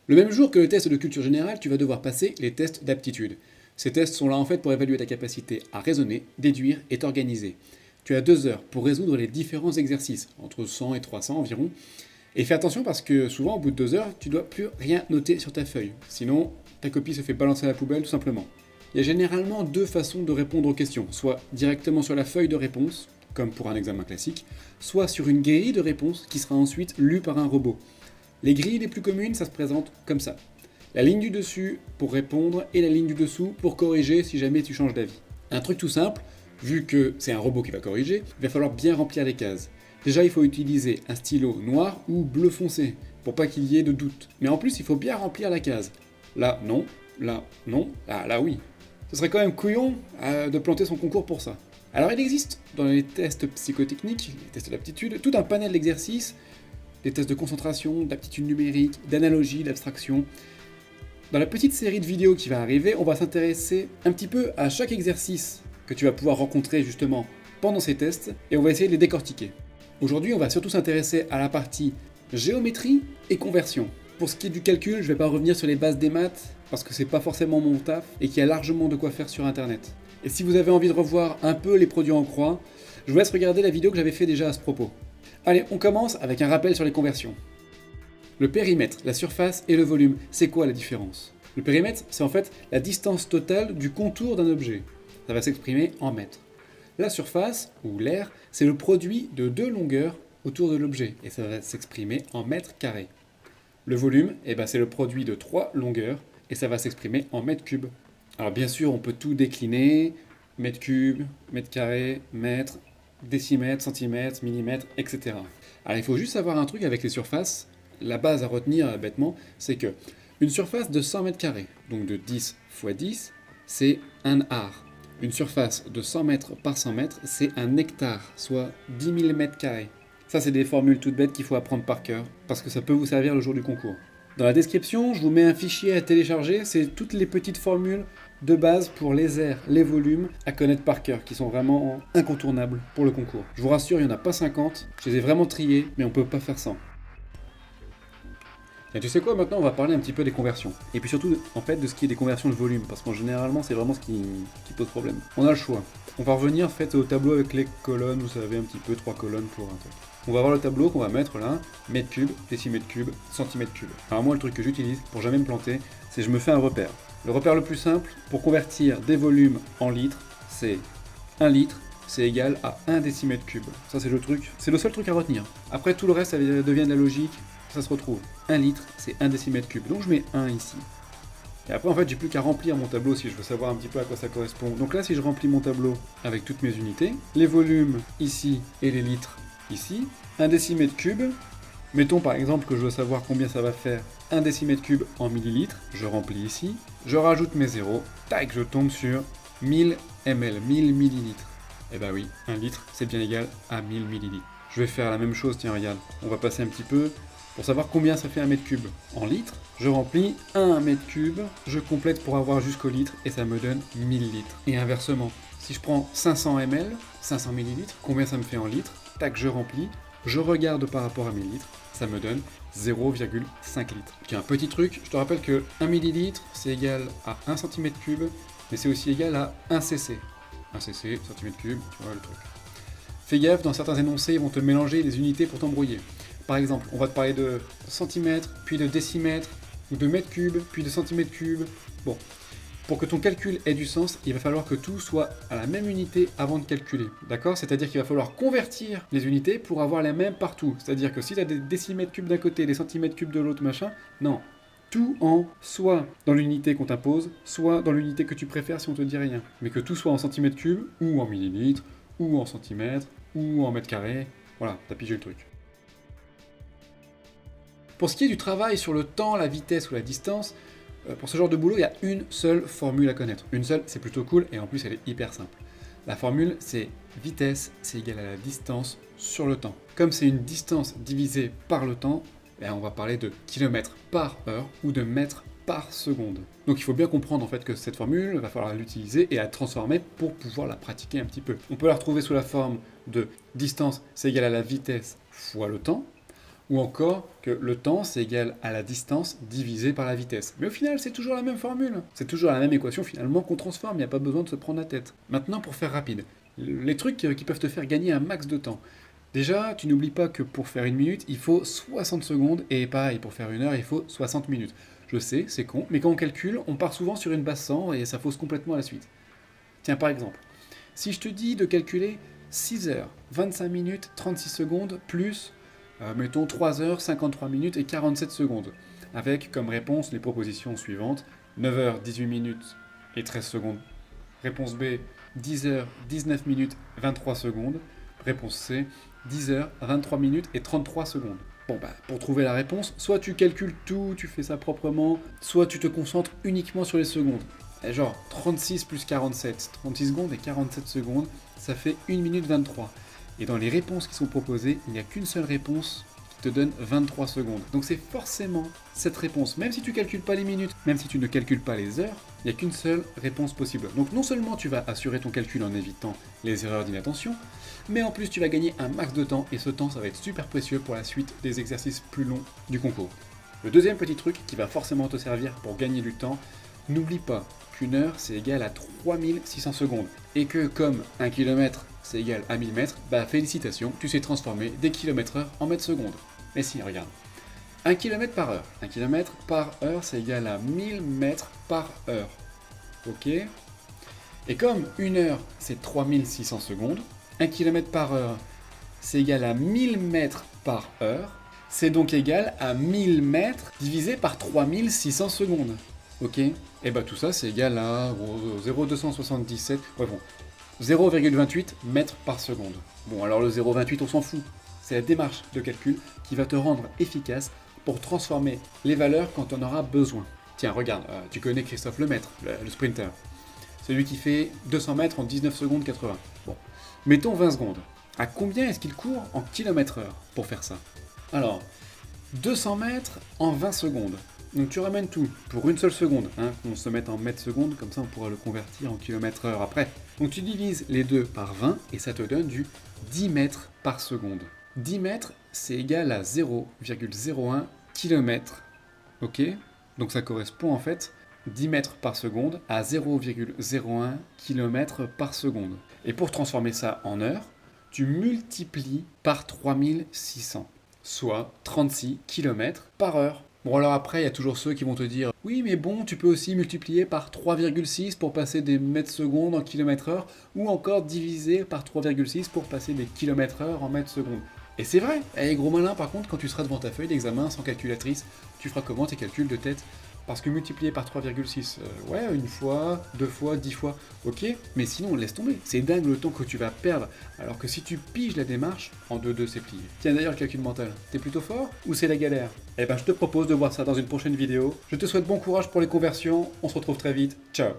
Le même jour que le test de culture générale, tu vas devoir passer les tests d'aptitude. Ces tests sont là en fait pour évaluer ta capacité à raisonner, déduire et t'organiser. Tu as 2 heures pour résoudre les différents exercices, entre 100 et 300 environ. Et fais attention parce que souvent, au bout de 2 heures, tu dois plus rien noter sur ta feuille. Sinon, ta copie se fait balancer à la poubelle tout simplement. Il y a généralement 2 façons de répondre aux questions, soit directement sur la feuille de réponse, comme pour un examen classique, soit sur une grille de réponse qui sera ensuite lue par un robot. Les grilles les plus communes, ça se présente comme ça. La ligne du dessus pour répondre et la ligne du dessous pour corriger si jamais tu changes d'avis. Un truc tout simple, vu que c'est un robot qui va corriger, il va falloir bien remplir les cases. Déjà, il faut utiliser un stylo noir ou bleu foncé, pour pas qu'il y ait de doute. Mais en plus, il faut bien remplir la case. Là, non. Là, non. Ah, là, oui. Ce serait quand même couillon de planter son concours pour ça. Alors, il existe dans les tests psychotechniques, les tests d'aptitude, tout un panel d'exercices, des tests de concentration, d'aptitude numérique, d'analogie, d'abstraction. Dans la petite série de vidéos qui va arriver, on va s'intéresser un petit peu à chaque exercice que tu vas pouvoir rencontrer justement pendant ces tests, et on va essayer de les décortiquer. Aujourd'hui, on va surtout s'intéresser à la partie géométrie et conversion. Pour ce qui est du calcul, je ne vais pas revenir sur les bases des maths, parce que c'est pas forcément mon taf, et qu'il y a largement de quoi faire sur internet. Et si vous avez envie de revoir un peu les produits en croix, je vous laisse regarder la vidéo que j'avais fait déjà à ce propos. Allez, on commence avec un rappel sur les conversions. Le périmètre, la surface et le volume, c'est quoi la différence? Le périmètre, c'est en fait la distance totale du contour d'un objet. Ça va s'exprimer en mètres. La surface, ou l'aire, c'est le produit de 2 longueurs autour de l'objet, et ça va s'exprimer en mètres carrés. Le volume, c'est le produit de 3 longueurs, et ça va s'exprimer en mètres cubes. Alors bien sûr, on peut tout décliner, mètres cubes, mètres carrés, mètres, décimètres, centimètres, millimètres, etc. Alors il faut juste savoir un truc avec les surfaces. La base à retenir bêtement, c'est que une surface de 100 mètres carrés, donc de 10 x 10, c'est un ar. Une surface de 100 mètres par 100 mètres, c'est un hectare, soit 10 000 mètres carrés. Ça, c'est des formules toutes bêtes qu'il faut apprendre par cœur, parce que ça peut vous servir le jour du concours. Dans la description, je vous mets un fichier à télécharger, c'est toutes les petites formules de base pour les aires, les volumes, à connaître par cœur, qui sont vraiment incontournables pour le concours. Je vous rassure, il n'y en a pas 50, je les ai vraiment triés, mais on peut pas faire sans. Et tu sais quoi, maintenant on va parler un petit peu des conversions. Et puis surtout, en fait, de ce qui est des conversions de volume, parce que généralement c'est vraiment ce qui pose problème. On a le choix. On va revenir en fait au tableau avec les colonnes, vous savez, un petit peu, 3 colonnes pour un truc. On va avoir le tableau qu'on va mettre là, mètres cubes, décimètres cubes, centimètres cubes. Alors moi, le truc que j'utilise pour jamais me planter, c'est je me fais un repère. Le repère le plus simple, pour convertir des volumes en litres, c'est 1 litre, c'est égal à 1 décimètre cube. Ça c'est le truc, c'est le seul truc à retenir. Après tout le reste, ça devient de la logique, ça se retrouve. 1 litre, c'est 1 décimètre cube. Donc je mets 1 ici. Et après, en fait, j'ai plus qu'à remplir mon tableau si je veux savoir un petit peu à quoi ça correspond. Donc là, si je remplis mon tableau avec toutes mes unités, les volumes ici et les litres ici, 1 décimètre cube, mettons par exemple que je veux savoir combien ça va faire 1 décimètre cube en millilitres, je remplis ici, je rajoute mes zéros, tac, je tombe sur 1000 ml, 1000 millilitres. Et bah oui, 1 litre, c'est bien égal à 1000 millilitres. Je vais faire la même chose, tiens, regarde, on va passer un petit peu. Pour savoir combien ça fait 1 mètre cube en litres, je remplis 1 mètre cube, je complète pour avoir jusqu'au litre et ça me donne 1000 litres. Et inversement, si je prends 500 ml, 500 millilitres, combien ça me fait en litres? Tac, je remplis, je regarde par rapport à 1000 litres, ça me donne 0,5 litres. Tiens, un petit truc, je te rappelle que 1 millilitre c'est égal à 1 cm cube, mais c'est aussi égal à 1 cc. 1 cc, centimètre cube, tu vois le truc. Fais gaffe, dans certains énoncés, ils vont te mélanger les unités pour t'embrouiller. Par exemple, on va te parler de centimètres, puis de décimètres, ou de mètres cubes, puis de centimètres cubes. Bon, pour que ton calcul ait du sens, il va falloir que tout soit à la même unité avant de calculer. D'accord? C'est-à-dire qu'il va falloir convertir les unités pour avoir les mêmes partout. C'est-à-dire que si tu as des décimètres cubes d'un côté, des centimètres cubes de l'autre, machin, non. Tout en soit dans l'unité qu'on t'impose, soit dans l'unité que tu préfères si on te dit rien. Mais que tout soit en centimètres cubes, ou en millilitres, ou en centimètres, ou en mètres carrés. Voilà, t'as pigé le truc. Pour ce qui est du travail sur le temps, la vitesse ou la distance, pour ce genre de boulot, il y a une seule formule à connaître. Une seule, c'est plutôt cool, et en plus elle est hyper simple. La formule, c'est vitesse, c'est égal à la distance sur le temps. Comme c'est une distance divisée par le temps, on va parler de kilomètres par heure ou de mètres par seconde. Donc il faut bien comprendre en fait que cette formule, il va falloir l'utiliser et la transformer pour pouvoir la pratiquer un petit peu. On peut la retrouver sous la forme de distance, c'est égal à la vitesse fois le temps, Ou encore que le temps, c'est égal à la distance divisée par la vitesse. Mais au final, c'est toujours la même formule. C'est toujours la même équation finalement qu'on transforme, il n'y a pas besoin de se prendre la tête. Maintenant, pour faire rapide, les trucs qui peuvent te faire gagner un max de temps. Déjà, tu n'oublies pas que pour faire 1 minute, il faut 60 secondes, et pareil, pour faire 1 heure, il faut 60 minutes. Je sais, c'est con, mais quand on calcule, on part souvent sur une base 100 et ça fausse complètement la suite. Tiens, par exemple, si je te dis de calculer 6 heures, 25 minutes, 36 secondes, plus, mettons, 3 heures, 53 minutes et 47 secondes, avec comme réponse les propositions suivantes, 9 heures, 18 minutes et 13 secondes. Réponse B, 10 heures, 19 minutes, 23 secondes. Réponse C, 10 heures, 23 minutes et 33 secondes. Bon bah, pour trouver la réponse, soit tu calcules tout, tu fais ça proprement, soit tu te concentres uniquement sur les secondes. Et genre, 36 plus 47, 36 secondes et 47 secondes, ça fait 1 minute 23. Et dans les réponses qui sont proposées, il n'y a qu'une seule réponse qui te donne 23 secondes. Donc c'est forcément cette réponse. Même si tu ne calcules pas les minutes, même si tu ne calcules pas les heures, il n'y a qu'une seule réponse possible. Donc non seulement tu vas assurer ton calcul en évitant les erreurs d'inattention, mais en plus tu vas gagner un max de temps, et ce temps ça va être super précieux pour la suite des exercices plus longs du concours. Le deuxième petit truc qui va forcément te servir pour gagner du temps, n'oublie pas qu'une heure c'est égal à 3600 secondes, et que comme 1 km c'est égal à 1000 mètres, bah félicitations, tu sais transformer des kilomètres-heure en mètres secondes. Mais si, regarde. 1 km par heure. 1 km par heure c'est égal à 1000 mètres par heure. Ok. Et comme une heure c'est 3600 secondes, 1 km par heure c'est égal à 1000 mètres par heure, c'est donc égal à 1000 mètres divisé par 3600 secondes. Ok. Et bah tout ça c'est égal à 0,277, ouais bon, 0,28 mètres par seconde. Bon alors le 0,28 on s'en fout, c'est la démarche de calcul qui va te rendre efficace pour transformer les valeurs quand on aura besoin. Tiens regarde, tu connais Christophe Lemaître, le sprinter, celui qui fait 200 mètres en 19 secondes 80. Bon, mettons 20 secondes. À combien est-ce qu'il court en km/h pour faire ça? Alors, 200 mètres en 20 secondes. Donc tu ramènes tout pour une seule seconde, hein, qu'on se mette en mètres secondes, comme ça on pourra le convertir en km/h après. Donc tu divises les deux par 20 et ça te donne du 10 mètres par seconde. 10 mètres, c'est égal à 0,01 km. Ok? Donc ça correspond en fait 10 mètres par seconde à 0,01 km par seconde. Et pour transformer ça en heure, tu multiplies par 3600, soit 36 km par heure. Bon alors après, il y a toujours ceux qui vont te dire « Oui mais bon, tu peux aussi multiplier par 3,6 pour passer des mètres secondes en kilomètres heure, ou encore diviser par 3,6 pour passer des kilomètres heure en mètres secondes. » Et c'est vrai. Et gros malin par contre, quand tu seras devant ta feuille d'examen sans calculatrice, tu feras comment tes calculs de tête? Parce que multiplier par 3,6, ouais, une fois, 2 fois, 10 fois, ok, mais sinon laisse tomber. C'est dingue le temps que tu vas perdre, alors que si tu piges la démarche, en 2-2 c'est plié. Tiens d'ailleurs le calcul mental, t'es plutôt fort ou c'est la galère? Eh ben je te propose de voir ça dans une prochaine vidéo. Je te souhaite bon courage pour les conversions, on se retrouve très vite, ciao.